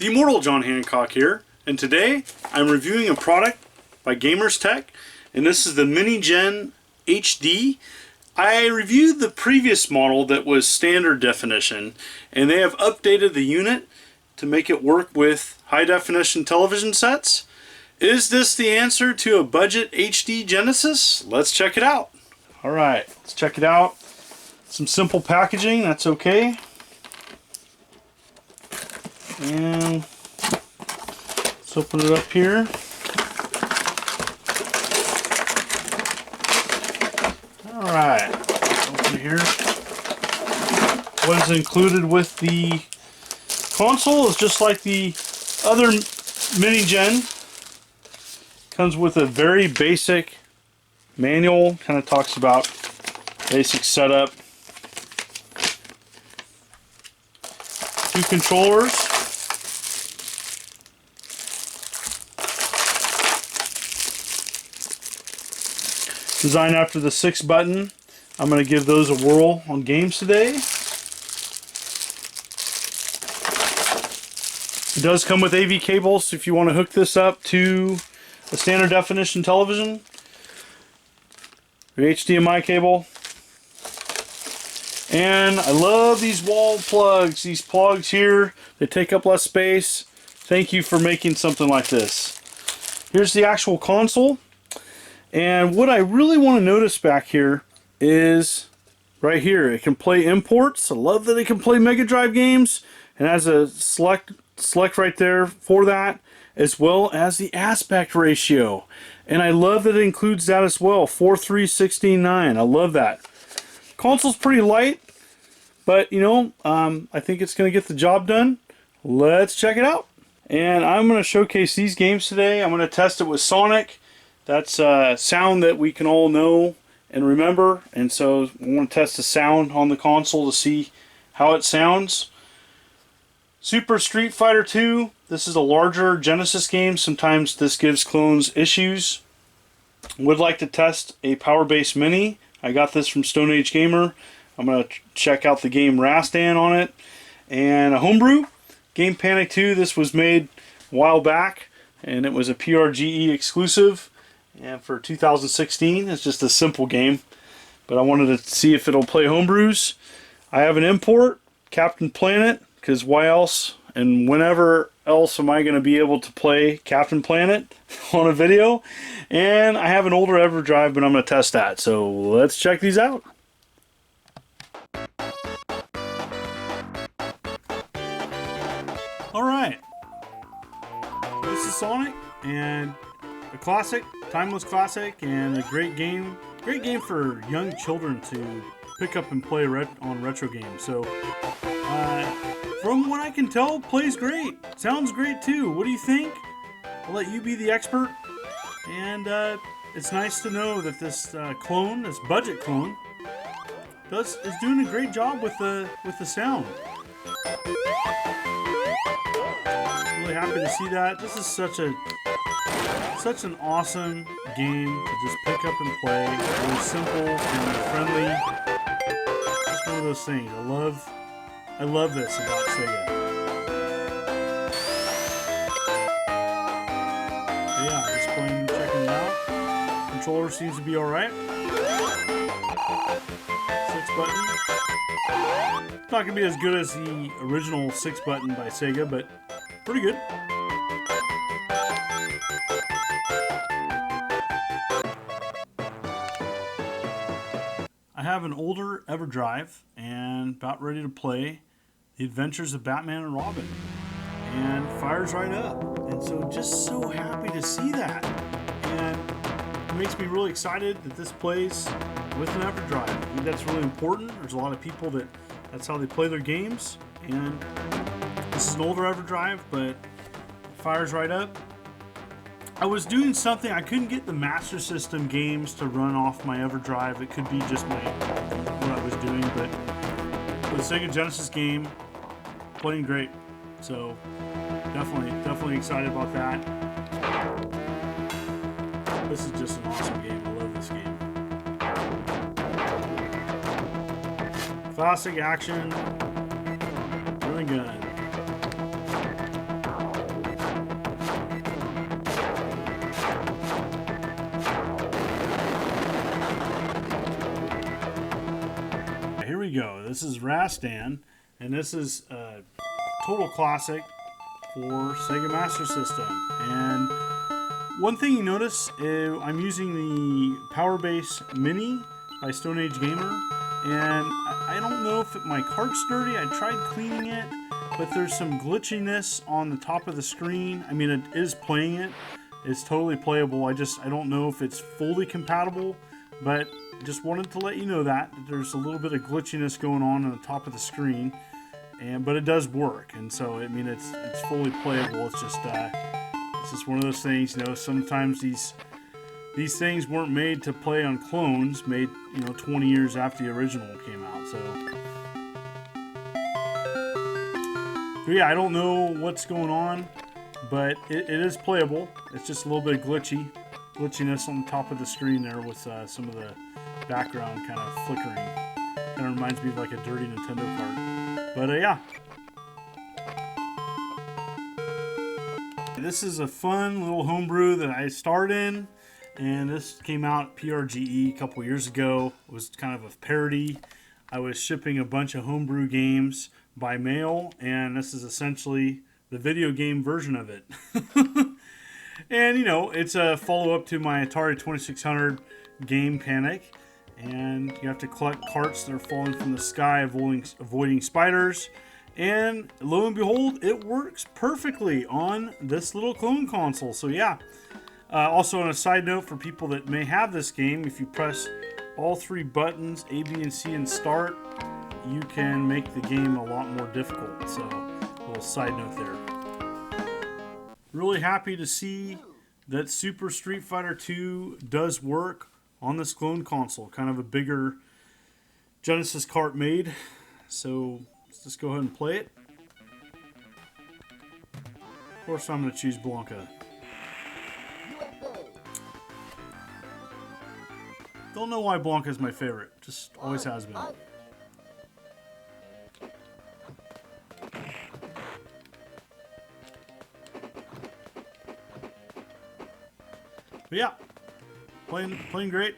The immortal John Hancock here, and today I'm reviewing a product by Gamerz Tek, and this is the MiniGen HD. I reviewed the previous model that was standard definition, and they have updated the unit to make it work with high definition television sets. Is this the answer to a budget HD Genesis? Let's check it out. Alright, let's check it out. Some simple packaging, that's okay. And let's open it up here. Alright, open it here. What is included with the console is just like the other MiniGen. Comes with a very basic manual, kind of talks about basic setup. Two controllers. Designed after the 6 button. I'm going to give those a whirl on games today. It does come with AV cables if you want to hook this up to a standard definition television. Your HDMI cable. And I love these wall plugs. These plugs here, they take up less space. Thank you for making something like this. Here's the actual console. And what I really want to notice back here is right here. It can play imports. I love that it can play Mega Drive games. And has a select right there for that, as well as the aspect ratio. And I love that it includes that as well. 4:3:16:9. I love that. Console's pretty light, but you know, I think it's going to get the job done. Let's check it out. And I'm going to showcase these games today. I'm going to test it with Sonic. That's a sound that we can all know and remember. And so I want to test the sound on the console to see how it sounds. Super Street Fighter 2. This is a larger Genesis game. Sometimes this gives clones issues. Would like to test a Power Base Mini. I got this from Stone Age Gamer. I'm going to check out the game Rastan on it. And a homebrew. Game Panic 2. This was made a while back. And it was a PRGE exclusive. And for 2016. It's just a simple game. But I wanted to see if it'll play homebrews. I have an import. Captain Planet. Because why else and whenever else am I going to be able to play Captain Planet on a video? And I have an older EverDrive, but I'm going to test that. So let's check these out. Alright. This is Sonic, and a classic, timeless classic, and a great game. Great game for young children to pick up and play on retro games. So, from what I can tell, plays great. Sounds great too. What do you think? I'll let you be the expert. And it's nice to know that this clone, this budget clone, is doing a great job with the sound. Really happy to see that. This is such an awesome game to just pick up and play. Really simple and friendly. Just one of those things. I love this about Sega. But yeah, just playing, checking it out. Controller seems to be alright. 6 button. It's not going to be as good as the original 6 button by Sega, but pretty good. I have an older EverDrive and about ready to play The Adventures of Batman and Robin, and fires right up. And so just so happy to see that, and it makes me really excited that this plays with an EverDrive. I think that's really important. There's a lot of people that's how they play their games, and this is an older EverDrive, but it fires right up. I was doing something, I couldn't get the Master System games to run off my EverDrive. It could be just what I was doing, but with the Sega Genesis game, playing great. So definitely excited about that. This is just an awesome game. I love this game. Classic action. Really good. we go. This is Rastan, and this is a total classic for Sega Master System. And one thing you notice, I'm using the Power Base Mini by Stone Age Gamer, and I don't know if my cart's dirty. I tried cleaning it, but there's some glitchiness on the top of the screen. I mean, it is playing it. It's totally playable. I don't know if it's fully compatible, but just wanted to let you know that there's a little bit of glitchiness going on the top of the screen, but it does work. And so, I mean, it's fully playable. It's just one of those things, you know. Sometimes these things weren't made to play on clones, made, you know, 20 years after the original came out. So yeah, I don't know what's going on, but it is playable. It's just a little bit of glitchiness on the top of the screen there with some of the background kind of flickering. Kind of reminds me of like a dirty Nintendo card. But yeah. This is a fun little homebrew that I starred in, and this came out at PRGE a couple years ago. It was kind of a parody. I was shipping a bunch of homebrew games by mail, and this is essentially the video game version of it. And, you know, it's a follow-up to my Atari 2600 game Panic, and you have to collect carts that are falling from the sky, avoiding spiders, and lo and behold, it works perfectly on this little clone console. So yeah, also on a side note for people that may have this game, if you press all three buttons, A, B, and C, and start, you can make the game a lot more difficult. So a little side note there. Really happy to see that Super Street Fighter 2 does work on this clone console. Kind of a bigger Genesis cart made. So let's just go ahead and play it. Of course, I'm going to choose Blanca. Don't know why Blanca is my favorite. Just always has been. But yeah, playing great.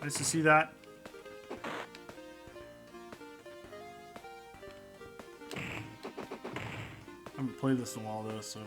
Nice to see that. I haven't played this in a while though, so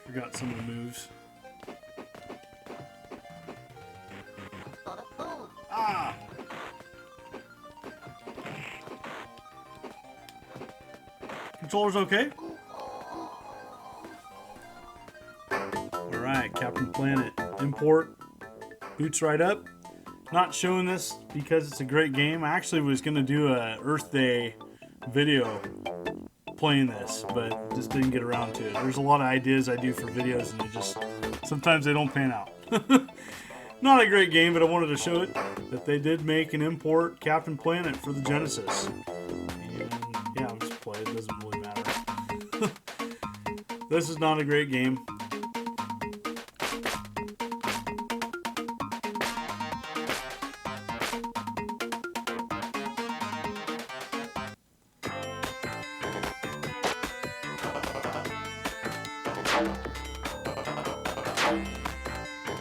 forgot some of the moves. Ah! Controller's okay? Alright, Captain Planet. Import. Boots right up. Not showing this because it's a great game. I actually was going to do a Earth Day video playing this, but just didn't get around to it. There's a lot of ideas I do for videos, and sometimes they don't pan out. Not a great game, but I wanted to show it that they did make an import Captain Planet for the Genesis. And yeah, I'll just play it. It doesn't really matter. This is not a great game.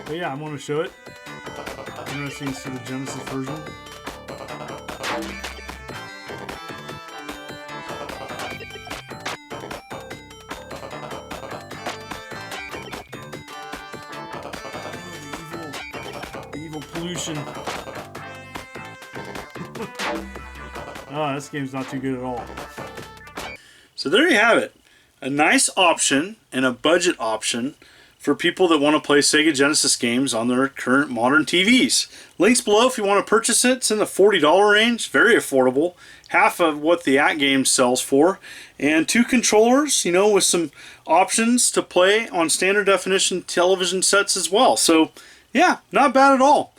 But yeah, I'm going to show it. Interesting to see the Genesis version. The evil pollution. Oh, this game's not too good at all. So there you have it. A nice option and a budget option for people that want to play Sega Genesis games on their current modern TVs. Links below if you want to purchase it. It's in the $40 range. Very affordable. Half of what the @Games sells for. And 2 controllers, you know, with some options to play on standard definition television sets as well. So, yeah, not bad at all.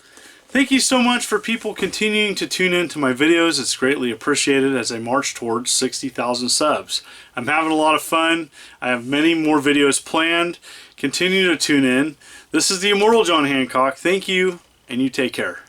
Thank you so much for people continuing to tune in to my videos. It's greatly appreciated as I march towards 60,000 subs. I'm having a lot of fun. I have many more videos planned. Continue to tune in. This is the Immortal John Hancock. Thank you, and you take care.